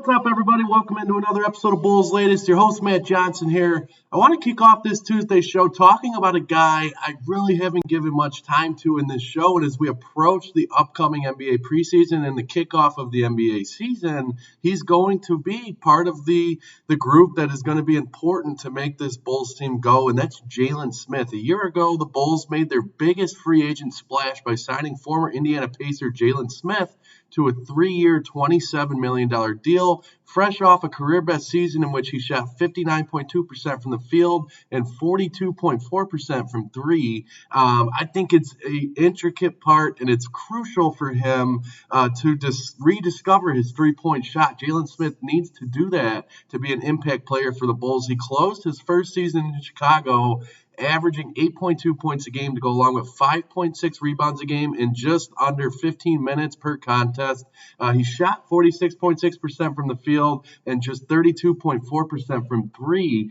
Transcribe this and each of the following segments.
What's up, everybody? Welcome into another episode of Bulls Latest. Your host, Matt Johnson here. I want to kick off this Tuesday show talking about a guy I really haven't given much time to in this show. And as we approach the upcoming NBA preseason and the kickoff of the NBA season, he's going to be part of the group that is going to be important to make this Bulls team go, and that's Jaylen Smith. A year ago, the Bulls made their biggest free agent splash by signing former Indiana Pacer Jaylen Smith to a 3-year, $27 million deal, fresh off a career-best season in which he shot 59.2% from the field and 42.4% from three. I think it's an intricate part, and it's crucial for him to rediscover his three-point shot. Jaylen Smith needs to do that to be an impact player for the Bulls. He closed his first season in Chicago averaging 8.2 points a game to go along with 5.6 rebounds a game in just under 15 minutes per contest. He shot 46.6% from the field and just 32.4% from three.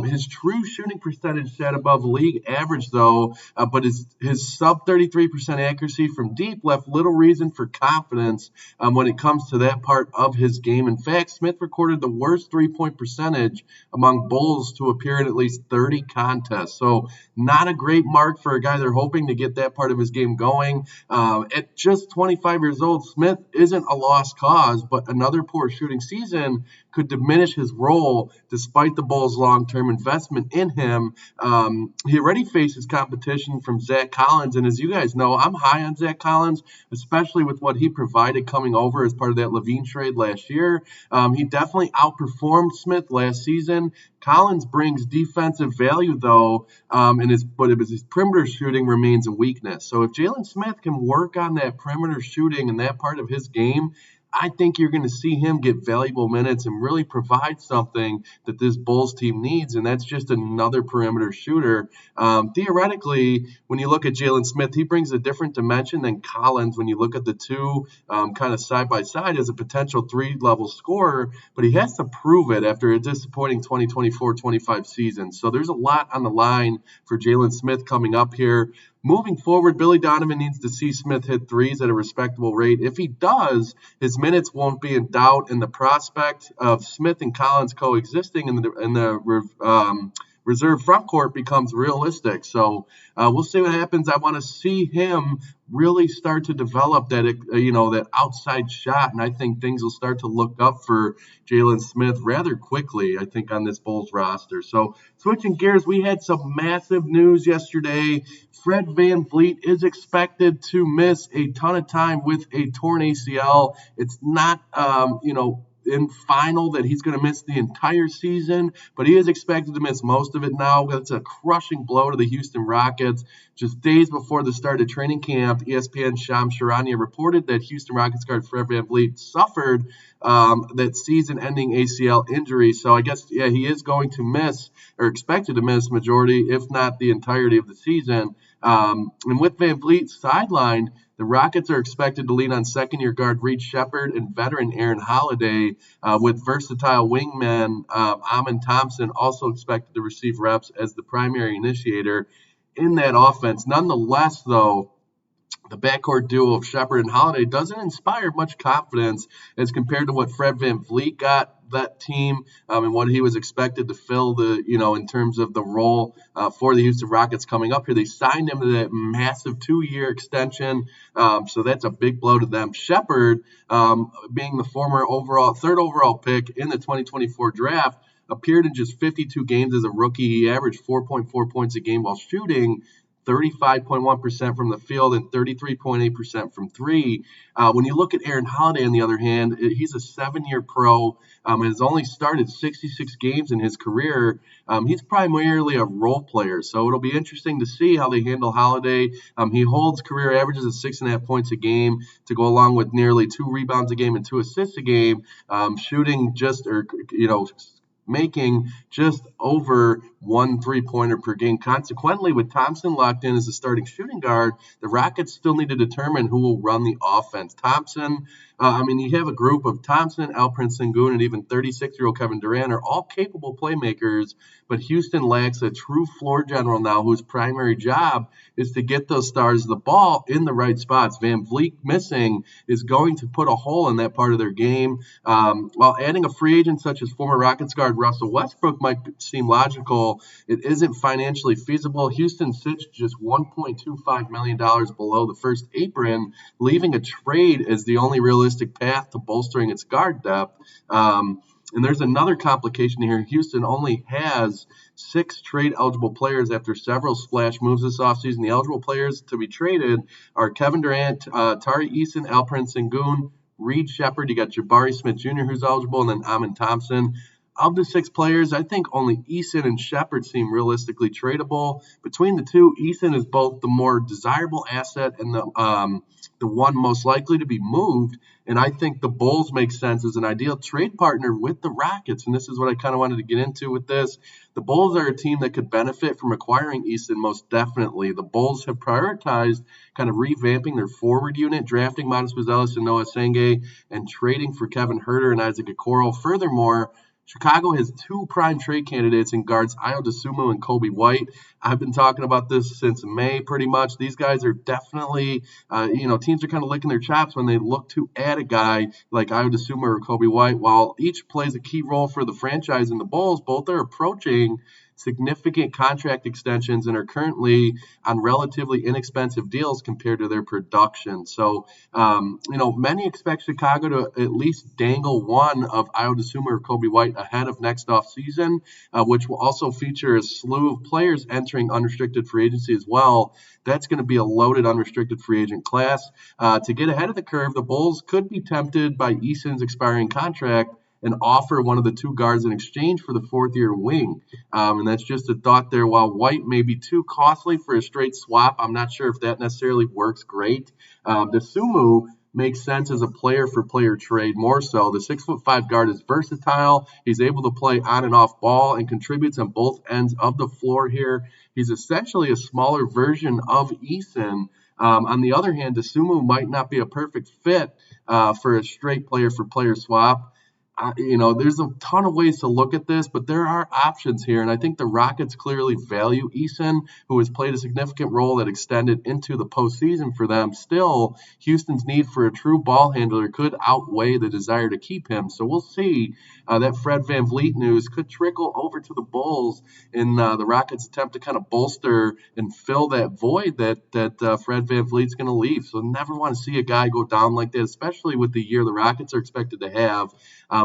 His true shooting percentage sat above league average, though, but his sub 33% accuracy from deep left little reason for confidence when it comes to that part of his game. In fact, Smith recorded the worst three-point percentage among Bulls to appear in at least 30 contests. So not a great mark for a guy they're hoping to get that part of his game going. At just 25 years old, Smith isn't a lost cause, but another poor shooting season could diminish his role despite the Bulls' long-term investment in him. He already faces competition from Zach Collins, and as you guys know, I'm high on Zach Collins, especially with what he provided coming over as part of that Levine trade last year. He definitely outperformed Smith last season. Collins brings defensive value, though, but his perimeter shooting remains a weakness. So if Jaylen Smith can work on that perimeter shooting and that part of his game, I think you're going to see him get valuable minutes and really provide something that this Bulls team needs, and that's just another perimeter shooter. Theoretically, when you look at Jaylen Smith, he brings a different dimension than Collins when you look at the two kind of side by side as a potential three-level scorer, but he has to prove it after a disappointing 2024-25 season. So there's a lot on the line for Jaylen Smith coming up here. Moving forward, Billy Donovan needs to see Smith hit threes at a respectable rate. If he does, his minutes won't be in doubt, and the prospect of Smith and Collins coexisting in the reserve front court becomes realistic. So we'll see what happens. I want to see him really start to develop that outside shot, and I think things will start to look up for Jaylen Smith rather quickly, I think, on this Bulls roster. So switching gears, we had some massive news yesterday. Fred VanVleet is expected to miss a ton of time with a torn ACL. It's not, in final that he's going to miss the entire season, but he is expected to miss most of it now. That's a crushing blow to the Houston Rockets. Just days before the start of training camp, ESPN Shams Charania reported that Houston Rockets guard Fred VanVleet suffered that season-ending ACL injury. So I guess, he is going to miss, or expected to miss, majority, if not the entirety of the season. And with VanVleet sidelined, the Rockets are expected to lean on second-year guard Reed Sheppard and veteran Aaron Holiday, with versatile wingman Amin Thompson also expected to receive reps as the primary initiator in that offense. Nonetheless, though, the backcourt duo of Sheppard and Holiday doesn't inspire much confidence as compared to what Fred VanVleet got that team and what he was expected to fill in terms of the role for the Houston Rockets coming up here. They signed him to that massive 2-year extension, so that's a big blow to them. Sheppard, being the former third overall pick in the 2024 draft, appeared in just 52 games as a rookie. He averaged 4.4 points a game while shooting 35.1% from the field and 33.8% from three. When you look at Aaron Holiday, on the other hand, he's a 7-year pro and has only started 66 games in his career. He's primarily a role player, so it'll be interesting to see how they handle Holiday. He holds career averages of 6.5 points a game to go along with nearly 2 rebounds a game and 2 assists a game, shooting making just over 1 3-pointer per game. Consequently, with Thompson locked in as a starting shooting guard, the Rockets still need to determine who will run the offense. Thompson You have a group of Thompson, Alperen Sengun, and even 36-year-old Kevin Durant are all capable playmakers, but Houston lacks a true floor general now whose primary job is to get those stars the ball in the right spots. Van Vliet missing is going to put a hole in that part of their game. While adding a free agent such as former Rockets guard Russell Westbrook might seem logical, it isn't financially feasible. Houston sits just $1.25 million below the first apron, leaving a trade as the only realistic path to bolstering its guard depth. And there's another complication here. Houston only has 6 trade-eligible players after several splash moves this offseason. The eligible players to be traded are Kevin Durant, Tari Eason, Alperen Sengun, Reed Shepard. You got Jabari Smith Jr., who's eligible, and then Amin Thompson. Of the 6 players, I think only Eason and Shepard seem realistically tradable. Between the two, Eason is both the more desirable asset and the one most likely to be moved. And I think the Bulls make sense as an ideal trade partner with the Rockets. And this is what I kind of wanted to get into with this. The Bulls are a team that could benefit from acquiring Easton most definitely. The Bulls have prioritized kind of revamping their forward unit, drafting Modest Buzelis and Noah Senge, and trading for Kevin Huerter and Isaac Okoro. Furthermore, Chicago has 2 prime trade candidates in guards Ayo Dosunmu and Kobe White. I've been talking about this since May pretty much. These guys are definitely, teams are kind of licking their chops when they look to add a guy like Ayo Dosunmu or Kobe White. While each plays a key role for the franchise and the Bulls, both are approaching significant contract extensions and are currently on relatively inexpensive deals compared to their production. So, many expect Chicago to at least dangle one of Ayo Dosunmu or Kobe White ahead of next offseason, which will also feature a slew of players entering unrestricted free agency as well. That's going to be a loaded unrestricted free agent class. To get ahead of the curve, the Bulls could be tempted by Eason's expiring contract and offer one of the 2 guards in exchange for the 4th-year wing. And that's just a thought there. While White may be too costly for a straight swap, I'm not sure if that necessarily works great. Dosunmu makes sense as a player-for-player trade more so. The 6'5" guard is versatile. He's able to play on and off ball and contributes on both ends of the floor here. He's essentially a smaller version of Eason. On the other hand, Dosunmu might not be a perfect fit for a straight player-for-player swap. There's a ton of ways to look at this, but there are options here. And I think the Rockets clearly value Eason, who has played a significant role that extended into the postseason for them. Still, Houston's need for a true ball handler could outweigh the desire to keep him. So we'll see. That Fred VanVleet news could trickle over to the Bulls in the Rockets' attempt to kind of bolster and fill that void that Fred VanVleet's going to leave. So never want to see a guy go down like that, especially with the year the Rockets are expected to have.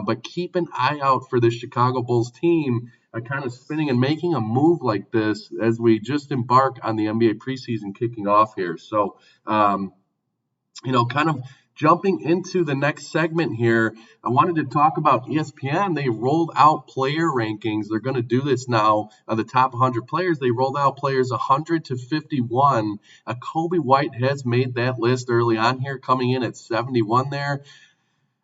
But keep an eye out for this Chicago Bulls team kind of spinning and making a move like this as we just embark on the NBA preseason kicking off here. So, kind of jumping into the next segment here, I wanted to talk about ESPN. They rolled out player rankings. They're going to do this now. The top 100 players, they rolled out players 100 to 51. Kobe White has made that list early on here, coming in at 71 there.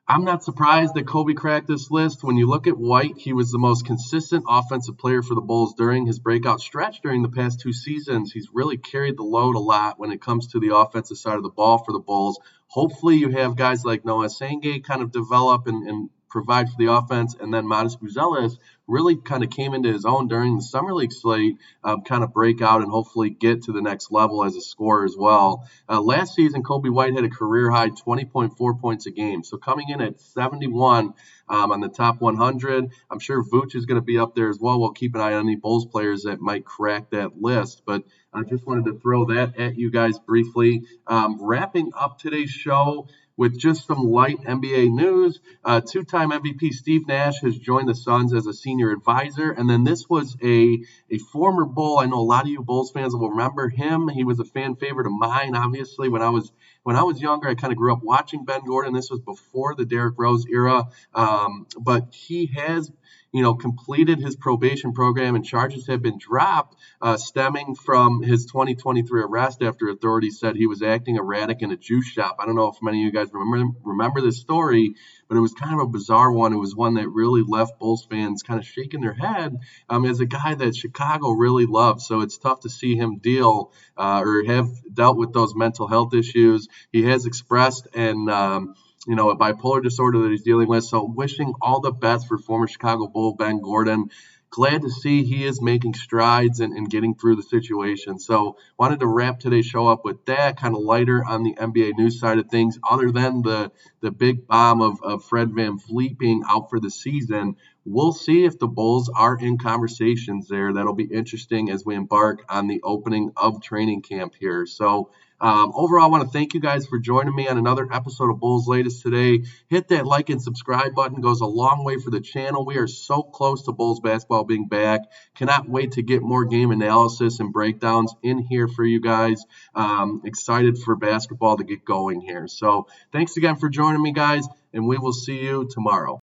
I'm not surprised that Kobe cracked this list. When you look at White, he was the most consistent offensive player for the Bulls during his breakout stretch during the past 2 seasons. He's really carried the load a lot when it comes to the offensive side of the ball for the Bulls. Hopefully you have guys like Noah Senge kind of develop and provide for the offense, and then Modest Buzelis really kind of came into his own during the Summer League slate, kind of break out and hopefully get to the next level as a scorer as well. Last season, Kobe White had a career-high 20.4 points a game, so coming in at 71 on the top 100. I'm sure Vooch is going to be up there as well. We'll keep an eye on any Bulls players that might crack that list, but I just wanted to throw that at you guys briefly. Wrapping up today's show with just some light NBA news, 2-time MVP Steve Nash has joined the Suns as a senior advisor. And then this was a former Bull. I know a lot of you Bulls fans will remember him. He was a fan favorite of mine, obviously. When I was younger, I kind of grew up watching Ben Gordon. This was before the Derrick Rose era. But he has completed his probation program, and charges have been dropped stemming from his 2023 arrest after authorities said he was acting erratic in a juice shop. I don't know if many of you guys remember this story, but it was kind of a bizarre one. It was one that really left Bulls fans kind of shaking their head as a guy that Chicago really loves. So it's tough to see him deal or have dealt with those mental health issues. He has expressed and a bipolar disorder that he's dealing with. So wishing all the best for former Chicago Bull Ben Gordon. Glad to see he is making strides and getting through the situation. So wanted to wrap today's show up with that, kind of lighter on the NBA news side of things, other than the big bomb of Fred VanVleet being out for the season. We'll see if the Bulls are in conversations there. That'll be interesting as we embark on the opening of training camp here. So overall, I want to thank you guys for joining me on another episode of Bulls Latest today. Hit that like and subscribe button. Goes a long way for the channel. We are so close to Bulls basketball being back. Cannot wait to get more game analysis and breakdowns in here for you guys. Excited for basketball to get going here. So thanks again for joining me, guys, and we will see you tomorrow.